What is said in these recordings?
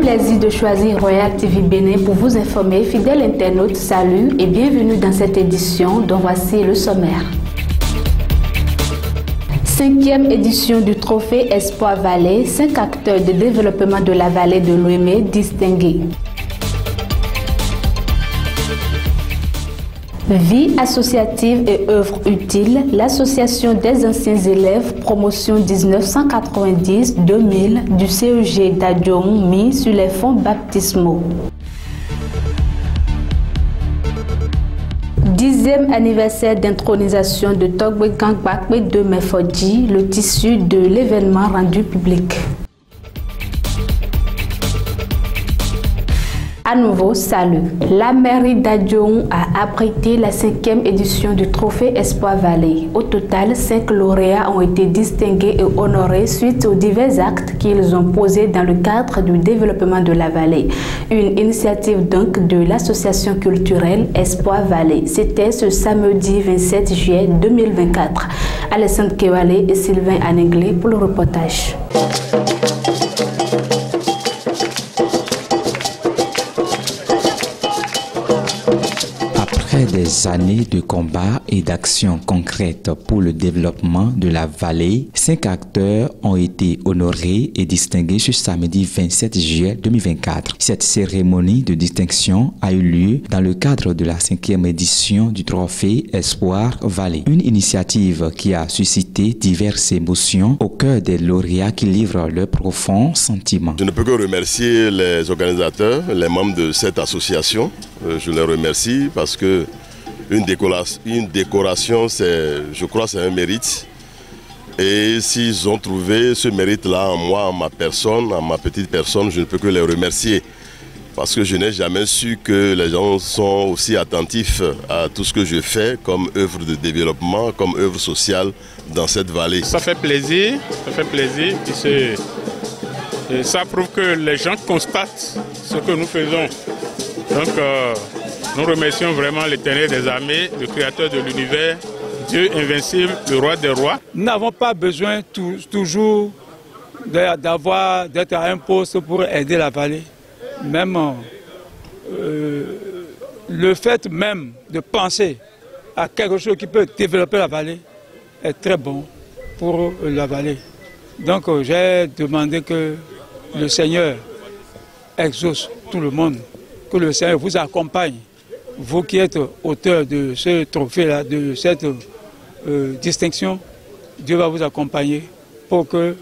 plaisir de choisir Royal TV Bénin pour vous informer. Fidèles internautes, salut et bienvenue dans cette édition dont voici le sommaire. 5e édition du trophée Espoir Vallée, 5 acteurs de développement de la vallée de Lomé distingués. Vie associative et œuvres utiles, l'association des anciens élèves promotion 1990-2000 du CEG d'Adjoum mis sur les fonds baptismaux. 10e anniversaire d'intronisation de Togbe Gangbakwe de Mefodji, le tissu de l'événement rendu public. À nouveau, salut. La mairie d'Adjoum a abrité la 5e édition du trophée Espoir Vallée. Au total, 5 lauréats ont été distingués et honorés suite aux divers actes qu'ils ont posés dans le cadre du développement de la vallée. Une initiative donc de l'association culturelle Espoir Vallée. C'était ce samedi 27 juillet 2024. Alessandre Kewale et Sylvain Anéglé pour le reportage. Après des années de combats et d'actions concrètes pour le développement de la vallée, 5 acteurs ont été honorés et distingués ce samedi 27 juillet 2024. Cette cérémonie de distinction a eu lieu dans le cadre de la 5e édition du trophée Espoir Vallée. Une initiative qui a suscité diverses émotions au cœur des lauréats qui livrent leurs profonds sentiments. Je ne peux que remercier les organisateurs, les membres de cette association. Je les remercie parce que une décoration, je crois, c'est un mérite. Et s'ils ont trouvé ce mérite-là en moi, en ma personne, en ma petite personne, je ne peux que les remercier. Parce que je n'ai jamais su que les gens sont aussi attentifs à tout ce que je fais comme œuvre de développement, comme œuvre sociale dans cette vallée. Ça fait plaisir, et ça prouve que les gens constatent ce que nous faisons. Donc, nous remercions vraiment l'Éternel des armées, le créateur de l'univers, Dieu invincible, le roi des rois. Nous n'avons pas besoin toujours d'être à un poste pour aider la vallée. Même le fait même de penser à quelque chose qui peut développer la vallée est très bon pour la vallée. Donc j'ai demandé que le Seigneur exauce tout le monde, que le Seigneur vous accompagne. Vous qui êtes auteur de ce trophée-là, de cette distinction, Dieu va vous accompagner pour que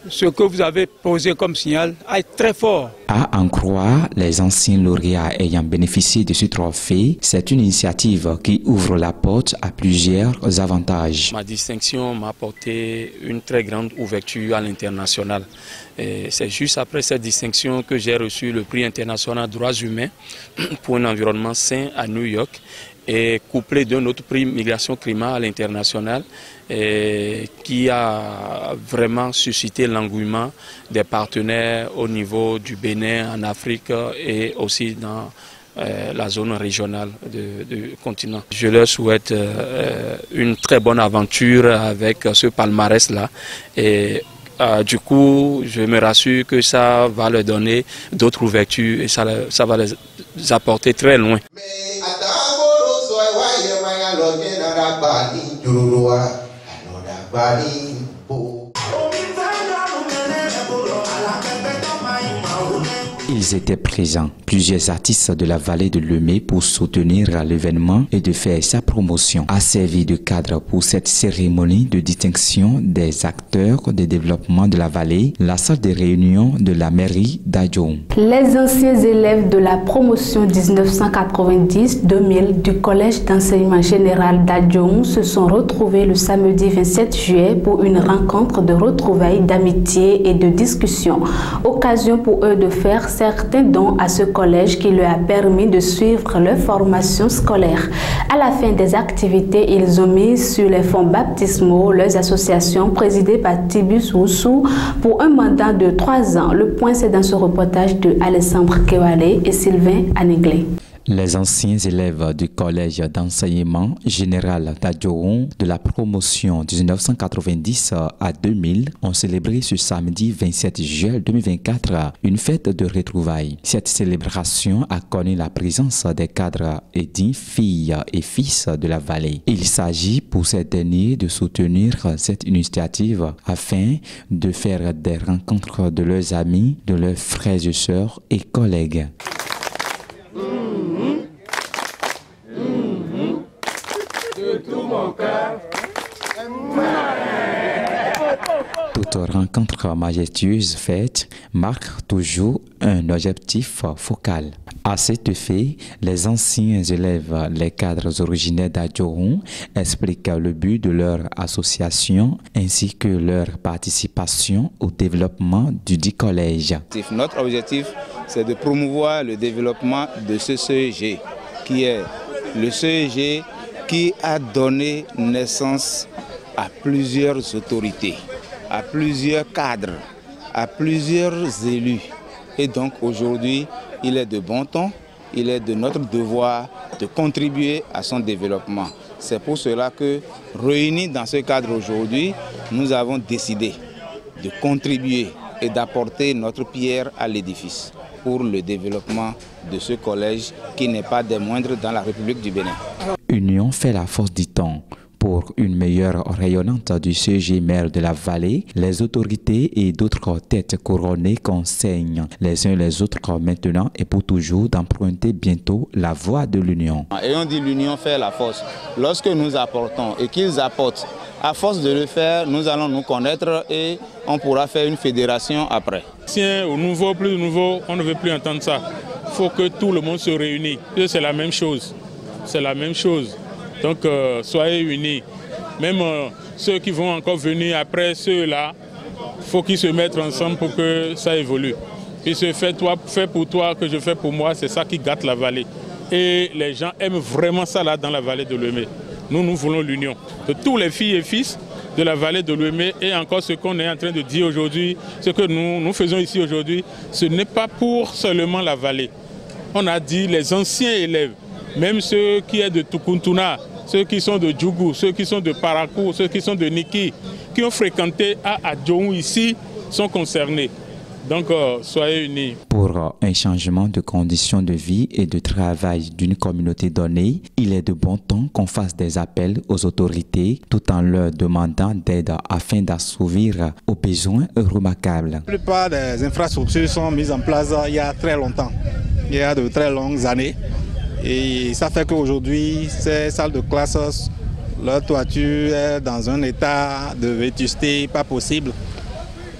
ce que vous avez posé comme signal aille très fort. À en croire les anciens lauréats ayant bénéficié de ce trophée, c'est une initiative qui ouvre la porte à plusieurs avantages. Ma distinction m'a apporté une très grande ouverture à l'international. C'est juste après cette distinction que j'ai reçu le prix international droits humains pour un environnement sain à New York, et couplé d'un autre prix Migration Climat à l'international qui a vraiment suscité l'engouement des partenaires au niveau du Bénin, en Afrique et aussi dans la zone régionale du continent. Je leur souhaite une très bonne aventure avec ce palmarès-là. Et du coup, je me rassure que ça va leur donner d'autres ouvertures et ça va les apporter très loin. Ils étaient présents, plusieurs artistes de la vallée de Lomé pour soutenir l'événement et de faire sa promotion. A servi de cadre pour cette cérémonie de distinction des acteurs de développement de la vallée, la salle de réunion de la mairie d'Adjoum. Les anciens élèves de la promotion 1990-2000 du collège d'enseignement général d'Adjoum se sont retrouvés le samedi 27 juillet pour une rencontre de retrouvailles, d'amitié et de discussion. Occasion pour eux de faire certains dons à ce collège qui leur a permis de suivre leur formation scolaire. À la fin des activités, ils ont mis sur les fonds baptismaux leurs associations présidées par Tibus Oussou pour un mandat de 3 ans. Le point, c'est dans ce reportage de Alessandre Kewale et Sylvain Anéglé. Les anciens élèves du collège d'enseignement général d'Adjoron de la promotion 1990 à 2000 ont célébré ce samedi 27 juillet 2024 une fête de retrouvailles. Cette célébration a connu la présence des cadres et dignes filles et fils de la vallée. Il s'agit pour ces derniers de soutenir cette initiative afin de faire des rencontres de leurs amis, de leurs frères et sœurs et collègues. Toute rencontre majestueuse faite marque toujours un objectif focal. À cet effet, les anciens élèves, les cadres originaires d'Adjoron expliquent le but de leur association ainsi que leur participation au développement du dit collège. Notre objectif, c'est de promouvoir le développement de ce CEG, qui est le CEG qui a donné naissance à plusieurs autorités, à plusieurs cadres, à plusieurs élus. Et donc aujourd'hui, il est de bon ton, il est de notre devoir de contribuer à son développement. C'est pour cela que, réunis dans ce cadre aujourd'hui, nous avons décidé de contribuer et d'apporter notre pierre à l'édifice pour le développement de ce collège qui n'est pas des moindres dans la République du Bénin. Union fait la force du temps. Pour une meilleure rayonnante du CEG maire de la vallée, les autorités et d'autres têtes couronnées conseillent les uns les autres maintenant et pour toujours d'emprunter bientôt la voie de l'union. Et on dit l'union fait la force. Lorsque nous apportons et qu'ils apportent, à force de le faire, nous allons nous connaître et on pourra faire une fédération après. Ancien ou nouveau, plus nouveau, on ne veut plus entendre ça. Il faut que tout le monde se réunisse. C'est la même chose. C'est la même chose. Donc soyez unis. Même ceux qui vont encore venir après ceux-là, il faut qu'ils se mettent ensemble pour que ça évolue. Puis ce fait pour toi que je fais pour moi, c'est ça qui gâte la vallée. Et les gens aiment vraiment ça là dans la vallée de l'Ouémé. Nous voulons l'union de tous les filles et fils de la vallée de l'Ouémé. Et encore ce qu'on est en train de dire aujourd'hui, ce que nous faisons ici aujourd'hui, ce n'est pas pour seulement la vallée. On a dit les anciens élèves, même ceux qui sont de Tukuntuna, ceux qui sont de Djougou, ceux qui sont de Parakou, ceux qui sont de Niki, qui ont fréquenté à Adjoron ici, sont concernés. Donc, soyez unis. Pour un changement de conditions de vie et de travail d'une communauté donnée, il est de bon ton qu'on fasse des appels aux autorités tout en leur demandant d'aide afin d'assouvir aux besoins remarquables. La plupart des infrastructures sont mises en place il y a très longtemps, il y a de très longues années. Et ça fait qu'aujourd'hui, ces salles de classe, leur toiture est dans un état de vétusté pas possible.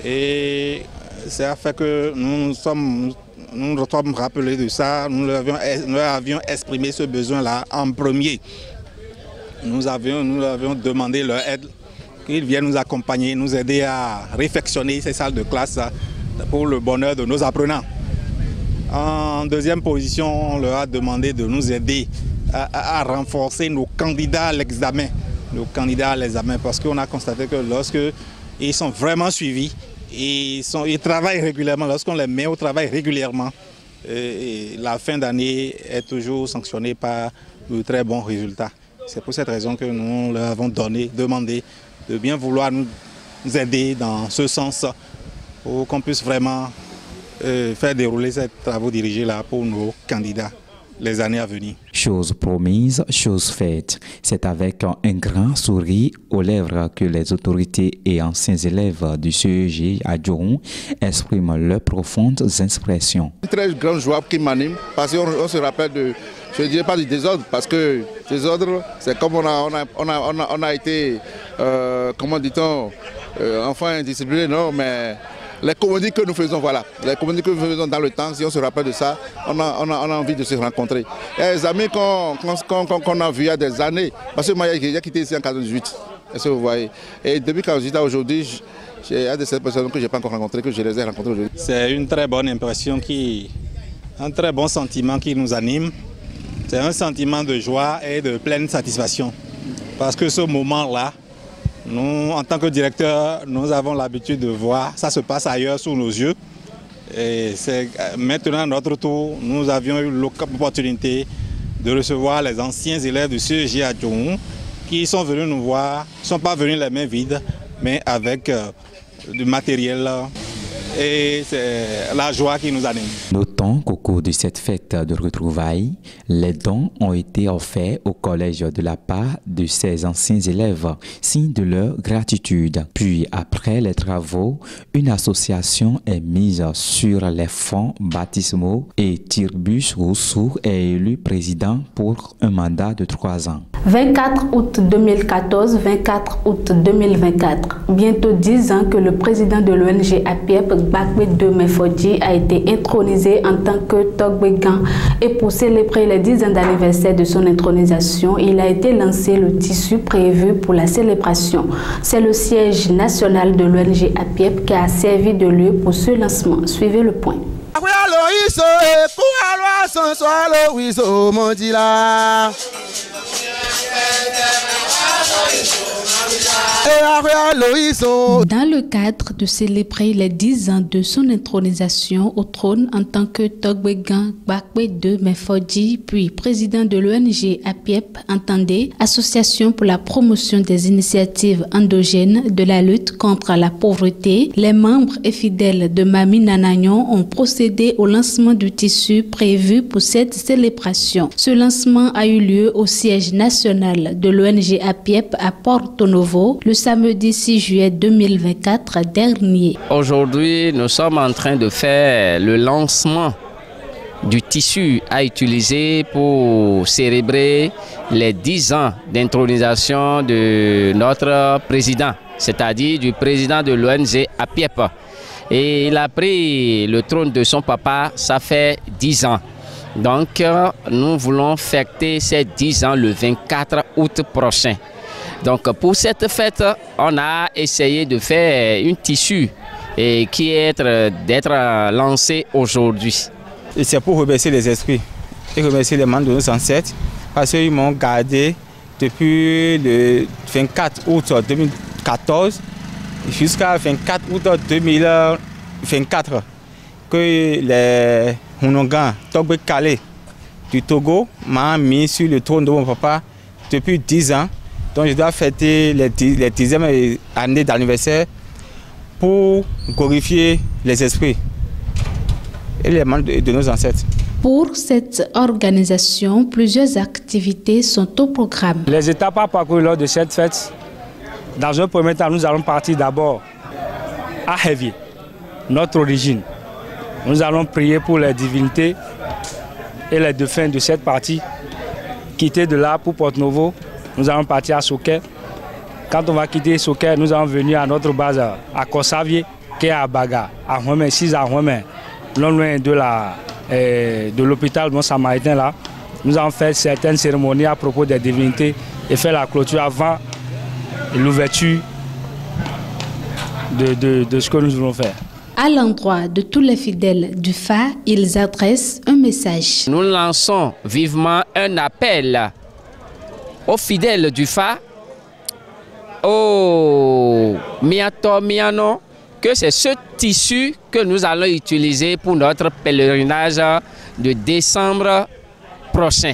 Et ça fait que nous sommes rappelés de ça, nous avions exprimé ce besoin-là en premier. Nous avions demandé leur aide, qu'ils viennent nous accompagner, nous aider à réfectionner ces salles de classe pour le bonheur de nos apprenants. En deuxième position, on leur a demandé de nous aider à renforcer nos candidats à l'examen. Parce qu'on a constaté que lorsqu'ils sont vraiment suivis, ils travaillent régulièrement, lorsqu'on les met au travail régulièrement, la fin d'année est toujours sanctionnée par de très bons résultats. C'est pour cette raison que nous leur avons demandé de bien vouloir nous aider dans ce sens pour qu'on puisse vraiment faire dérouler ces travaux dirigés là pour nos candidats les années à venir. Chose promise, chose faite. C'est avec un grand sourire aux lèvres que les autorités et anciens élèves du CEG Adjoron expriment leurs profondes expressions. Une très grande joie qui m'anime parce qu'on se rappelle de, je ne dirais pas du désordre, parce que désordre, c'est comme on a été, comment dit-on, enfant indiscipliné, non, mais les comédies que nous faisons, voilà, les comédies que nous faisons dans le temps, si on se rappelle de ça, on a envie de se rencontrer. Il y a des amis qu'on a vus il y a des années, parce que moi j'ai quitté ici en 1998, est-ce que vous voyez? Et depuis quand j'étais aujourd'hui, il y a des personnes que je n'ai pas encore rencontrées, que je les ai rencontrées aujourd'hui. C'est une très bonne impression, un très bon sentiment qui nous anime. C'est un sentiment de joie et de pleine satisfaction. Parce que ce moment-là, nous, en tant que directeur, nous avons l'habitude de voir, ça se passe ailleurs sous nos yeux. Et c'est maintenant à notre tour, nous avions eu l'opportunité de recevoir les anciens élèves du CEG à Djohou qui sont venus nous voir, ne sont pas venus les mains vides, mais avec du matériel. Et c'est la joie qui nous anime. Notons qu'au cours de cette fête de retrouvailles, les dons ont été offerts au collège de la part de ses anciens élèves, signe de leur gratitude. Puis, après les travaux, une association est mise sur les fonds baptismaux et Tirbus Rousseau est élu président pour un mandat de 3 ans. 24 août 2014, 24 août 2024. Bientôt 10 ans que le président de l'ONG APIEP, Gbagbe II Fodji, a été intronisé en tant que Togbegan. Et pour célébrer les 10 ans d'anniversaire de son intronisation, il a été lancé le tissu prévu pour la célébration. C'est le siège national de l'ONG APIEP qui a servi de lieu pour ce lancement. Suivez le point. Dans le cadre de célébrer les 10 ans de son intronisation au trône en tant que Togbegan Gbagbe II Fodji, puis président de l'ONG APIEP, entendez, Association pour la promotion des initiatives endogènes de la lutte contre la pauvreté, les membres et fidèles de Mami Nanagnon ont procédé au lancement du tissu prévu pour cette célébration. Ce lancement a eu lieu au siège national de l'ONG APIEP à Porto Novo le samedi 6 juillet 2024 dernier. Aujourd'hui, nous sommes en train de faire le lancement du tissu à utiliser pour célébrer les 10 ans d'intronisation de notre président, c'est-à-dire du président de l'ONG APIEP. Et il a pris le trône de son papa, ça fait 10 ans. Donc, nous voulons fêter ces 10 ans le 24 août prochain. Donc, pour cette fête, on a essayé de faire un tissu qui est d'être lancé aujourd'hui. Et c'est pour remercier les esprits et remercier les membres de nos ancêtres parce qu'ils m'ont gardé depuis le 24 août 2014 jusqu'à 24 août 2024 que les Hunongans Togbe Kale du Togo m'ont mis sur le trône de mon papa depuis 10 ans. Donc je dois fêter les 10e année d'anniversaire pour glorifier les esprits et les membres de nos ancêtres. Pour cette organisation, plusieurs activités sont au programme. Les étapes à parcourir lors de cette fête, dans un premier temps, nous allons partir d'abord à Heavy, notre origine. Nous allons prier pour les divinités et les défunts de cette partie. Quitter de là pour Porto Novo, nous allons partir à Soké. Quand on va quitter Soké, nous allons venir à notre base à Kossavier, qui est à Baga, à Houmen, 6 à Houmen, non loin de l'hôpital Bon Samaritain là. Nous allons faire certaines cérémonies à propos des divinités et faire la clôture avant l'ouverture de ce que nous voulons faire. À l'endroit de tous les fidèles du FA, ils adressent un message. Nous lançons vivement un appel aux fidèles du FA, aux Miato Miano, que c'est ce tissu que nous allons utiliser pour notre pèlerinage de décembre prochain.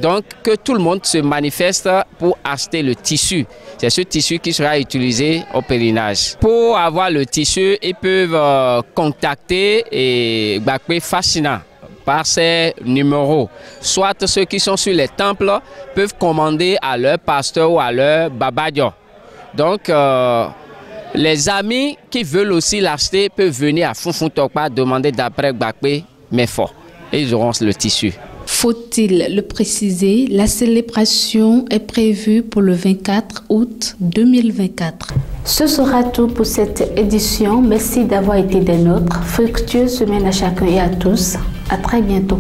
Donc que tout le monde se manifeste pour acheter le tissu. C'est ce tissu qui sera utilisé au pèlerinage. Pour avoir le tissu, ils peuvent contacter Gbagbe Fascina par ces numéros. Soit ceux qui sont sur les temples peuvent commander à leur pasteur ou à leur babadjo. Donc les amis qui veulent aussi l'acheter peuvent venir à Funfun Tokpa demander d'après Gbagbe Mefo et ils auront le tissu. Faut-il le préciser, la célébration est prévue pour le 24 août 2024. Ce sera tout pour cette édition. Merci d'avoir été des nôtres. Fructueuse semaine à chacun et à tous. À très bientôt.